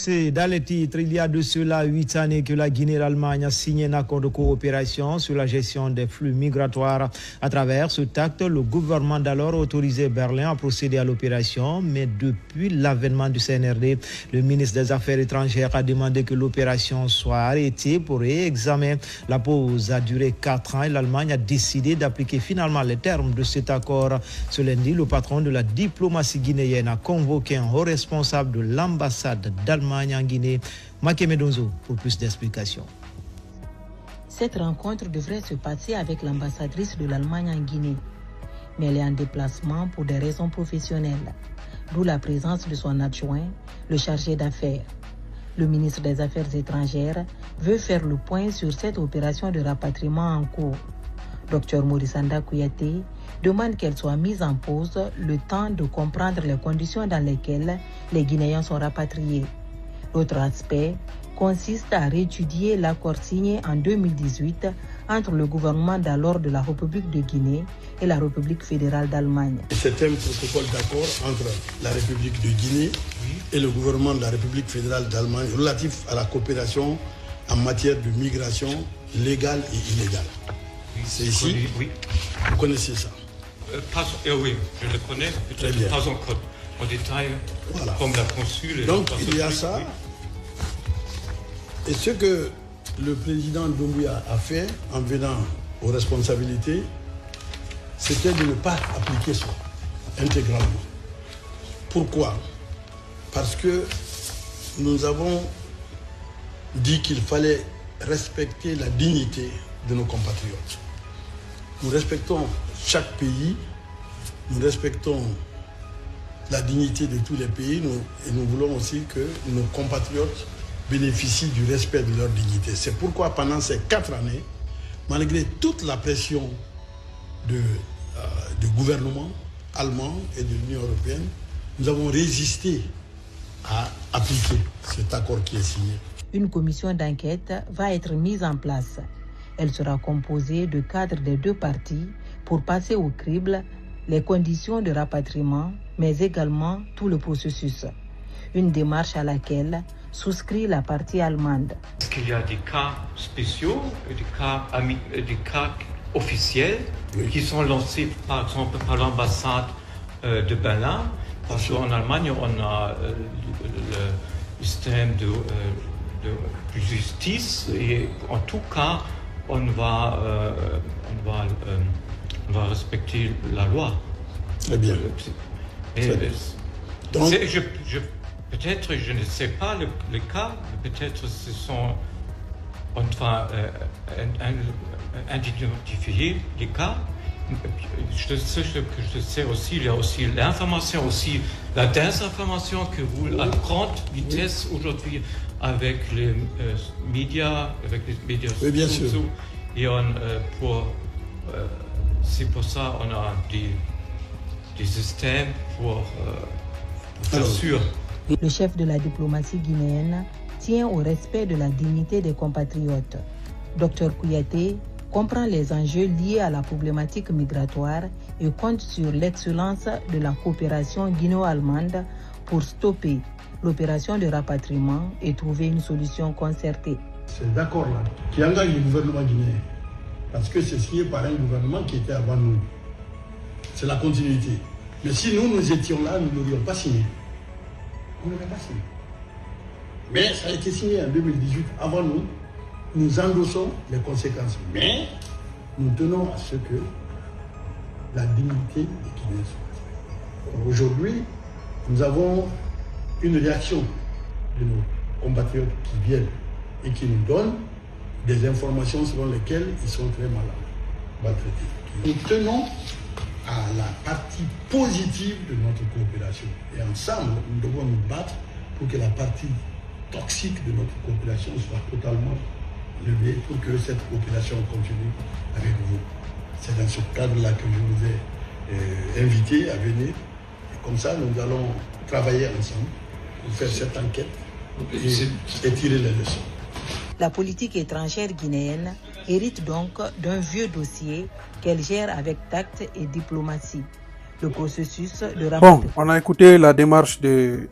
C'est dans les titres, il y a de cela 8 années que la Guinée et l'Allemagne ont signé un accord de coopération sur la gestion des flux migratoires. À travers ce acte, le gouvernement d'alors a autorisé Berlin à procéder à l'opération, mais depuis l'avènement du CNRD, le ministre des Affaires étrangères a demandé que l'opération soit arrêtée pour réexamen. La pause a duré 4 ans et l'Allemagne a décidé d'appliquer finalement les termes de cet accord. Ce lundi, le patron de la diplomatie guinéenne a convoqué un haut responsable de l'ambassade d'Allemagne en Guinée, Makeme Donzo, pour plus d'explications. Cette rencontre devrait se passer avec l'ambassadrice de l'Allemagne en Guinée, mais elle est en déplacement pour des raisons professionnelles, d'où la présence de son adjoint, le chargé d'affaires. Le ministre des Affaires étrangères veut faire le point sur cette opération de rapatriement en cours. Dr Morisanda Kouyaté demande qu'elle soit mise en pause le temps de comprendre les conditions dans lesquelles les Guinéens sont rapatriés. L'autre aspect consiste à réétudier l'accord signé en 2018 entre le gouvernement d'alors de la République de Guinée et la République fédérale d'Allemagne. C'est un protocole d'accord entre la République de Guinée et le gouvernement de la République fédérale d'Allemagne relatif à la coopération en matière de migration légale et illégale. C'est ici, oui. Vous connaissez ça? Oui, je le connais, peut-être pas encore en détail, voilà. Comme la consul. Donc il y a ça. Et ce que le président Doumbouya a fait en venant aux responsabilités, c'était de ne pas appliquer ça intégralement. Pourquoi? Parce que nous avons dit qu'il fallait respecter la dignité de nos compatriotes. Nous respectons chaque pays, nous respectons la dignité de tous les pays et nous voulons aussi que nos compatriotes bénéficient du respect de leur dignité. C'est pourquoi pendant ces 4 années, malgré toute la pression du gouvernement allemand et de l'Union européenne, nous avons résisté à appliquer cet accord qui est signé. Une commission d'enquête va être mise en place. Elle sera composée de cadres des deux parties pour passer au crible les conditions de rapatriement, mais également tout le processus. Une démarche à laquelle souscrit la partie allemande. Est-ce qu'il y a des cas spéciaux, des cas officiels qui sont lancés par exemple par l'ambassade de Berlin? Parce qu'en Allemagne, on a le système de justice et en tout cas, on va respecter la loi. Très bien. Donc, peut-être, je ne sais pas le cas, peut-être ce sont, identifier les cas. Je sais aussi, il y a aussi l'information, aussi la désinformation que roule à grande vitesse aujourd'hui avec les médias, oui, bien sûr. Et c'est pour ça qu'on a des systèmes pour faire sûr. Le chef de la diplomatie guinéenne tient au respect de la dignité des compatriotes. Dr Kouyaté comprend les enjeux liés à la problématique migratoire et compte sur l'excellence de la coopération guinéo-allemande pour stopper l'opération de rapatriement et trouver une solution concertée. C'est d'accord-là qui engage le gouvernement guinéen, parce que c'est signé par un gouvernement qui était avant nous. C'est la continuité. Mais si nous étions là, nous n'aurions pas signé. On n'aurait pas signé. Mais ça a été signé en 2018 avant nous. Nous endossons les conséquences. Mais nous tenons à ce que la dignité des Guinéens soit respectée. Aujourd'hui, nous avons une réaction de nos compatriotes qui viennent et qui nous donnent des informations selon lesquelles ils sont très maltraités. Nous tenons à la partie positive de notre coopération. Et ensemble, nous devons nous battre pour que la partie toxique de notre coopération soit totalement levée pour que cette coopération continue avec vous. C'est dans ce cadre-là que je vous ai invité à venir. Et comme ça, nous allons travailler ensemble pour faire cette enquête et tirer les leçons. La politique étrangère guinéenne hérite donc d'un vieux dossier qu'elle gère avec tact et diplomatie. Le processus de rapatriement. Bon, on a écouté la démarche de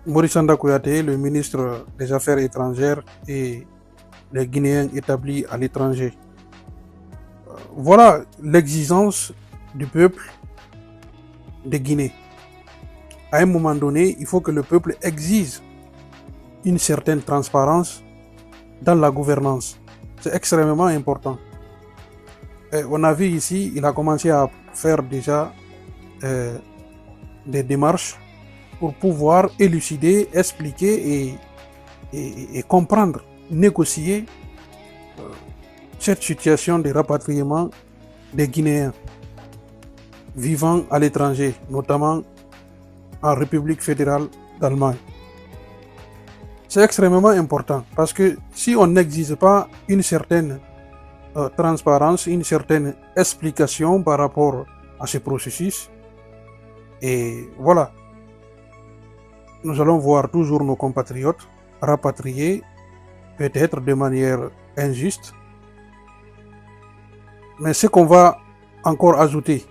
Maurice Sanda Kouyaté, le ministre des Affaires étrangères et les Guinéens établis à l'étranger. Voilà l'exigence du peuple de Guinée. À un moment donné, il faut que le peuple exige une certaine transparence dans la gouvernance. C'est extrêmement important. Et on a vu ici, il a commencé à faire déjà des démarches pour pouvoir élucider, expliquer et comprendre, négocier cette situation de rapatriement des Guinéens vivant à l'étranger, notamment en République fédérale d'Allemagne. C'est extrêmement important parce que si on n'exige pas une certaine transparence, une certaine explication par rapport à ce processus, et voilà, nous allons voir toujours nos compatriotes rapatriés, peut-être de manière injuste. Mais ce qu'on va encore ajouter,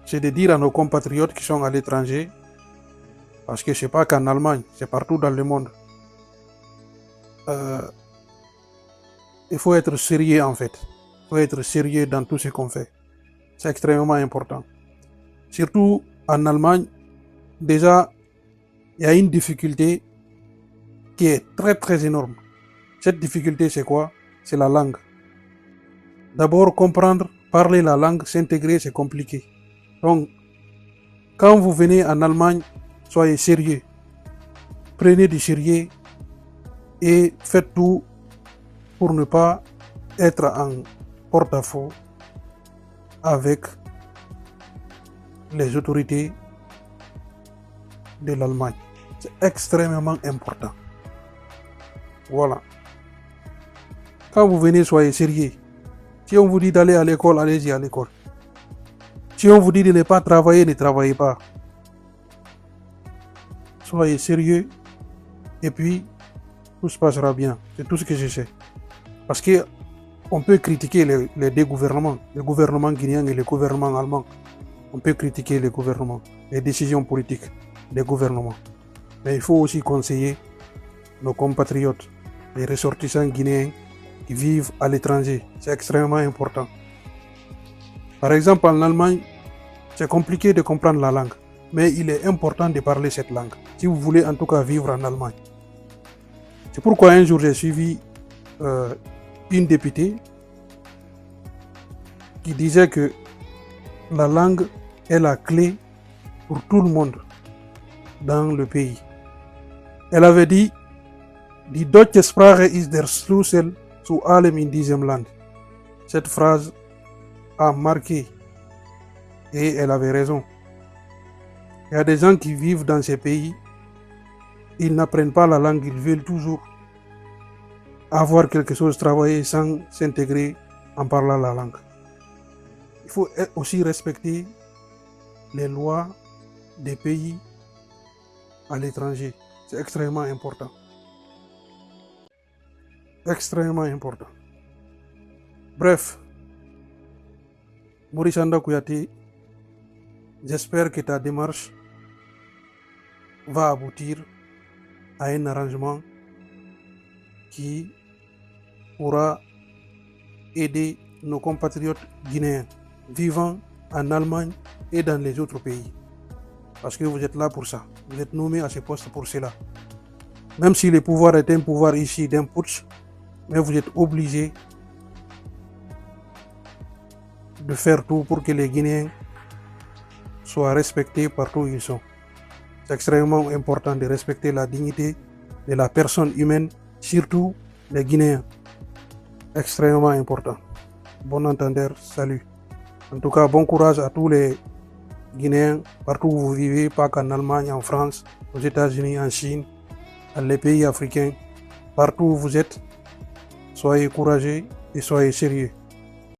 c'est de dire à nos compatriotes qui sont à l'étranger, parce que ce n'est pas qu'en Allemagne, c'est partout dans le monde. Il faut être sérieux en fait. Il faut être sérieux dans tout ce qu'on fait. C'est extrêmement important. Surtout en Allemagne, déjà, il y a une difficulté qui est très très énorme. Cette difficulté, c'est quoi? C'est la langue. D'abord, comprendre, parler la langue, s'intégrer, c'est compliqué. Donc, quand vous venez en Allemagne, soyez sérieux. Prenez du sérieux et faites tout pour ne pas être en porte-à-faux avec les autorités de l'Allemagne. C'est extrêmement important. Voilà. Quand vous venez, soyez sérieux. Si on vous dit d'aller à l'école, allez-y à l'école. Si on vous dit de ne pas travailler, ne travaillez pas. Soyez sérieux et puis tout se passera bien. C'est tout ce que je sais. Parce que on peut critiquer les deux gouvernements, le gouvernement guinéen et le gouvernement allemand. On peut critiquer les gouvernements, les décisions politiques des gouvernements. Mais il faut aussi conseiller nos compatriotes, les ressortissants guinéens qui vivent à l'étranger. C'est extrêmement important. Par exemple, en Allemagne, c'est compliqué de comprendre la langue, mais il est important de parler cette langue, si vous voulez en tout cas vivre en Allemagne. C'est pourquoi un jour j'ai suivi une députée qui disait que la langue est la clé pour tout le monde dans le pays. Elle avait dit, Die deutsche Sprache ist der Schlüssel zu allem in diesem Land. Cette phrase a marqué et elle avait raison. Il y a des gens qui vivent dans ces pays, ils n'apprennent pas la langue, ils veulent toujours avoir quelque chose, travailler sans s'intégrer en parlant la langue. Il faut aussi respecter les lois des pays à l'étranger. C'est extrêmement important. Extrêmement important. Bref, Maurice Sanda Kouyaté, j'espère que ta démarche va aboutir à un arrangement qui pourra aider nos compatriotes guinéens vivant en Allemagne et dans les autres pays. Parce que vous êtes là pour ça. Vous êtes nommé à ce poste pour cela. Même si le pouvoir est un pouvoir ici d'un putsch, mais vous êtes obligé de faire tout pour que les Guinéens soient respectés partout où ils sont. C'est extrêmement important de respecter la dignité de la personne humaine, surtout les Guinéens. Extrêmement important. Bon entendeur, salut. En tout cas, bon courage à tous les Guinéens, partout où vous vivez, pas qu'en Allemagne, en France, aux États-Unis, en Chine, dans les pays africains, partout où vous êtes. Soyez courageux et soyez sérieux.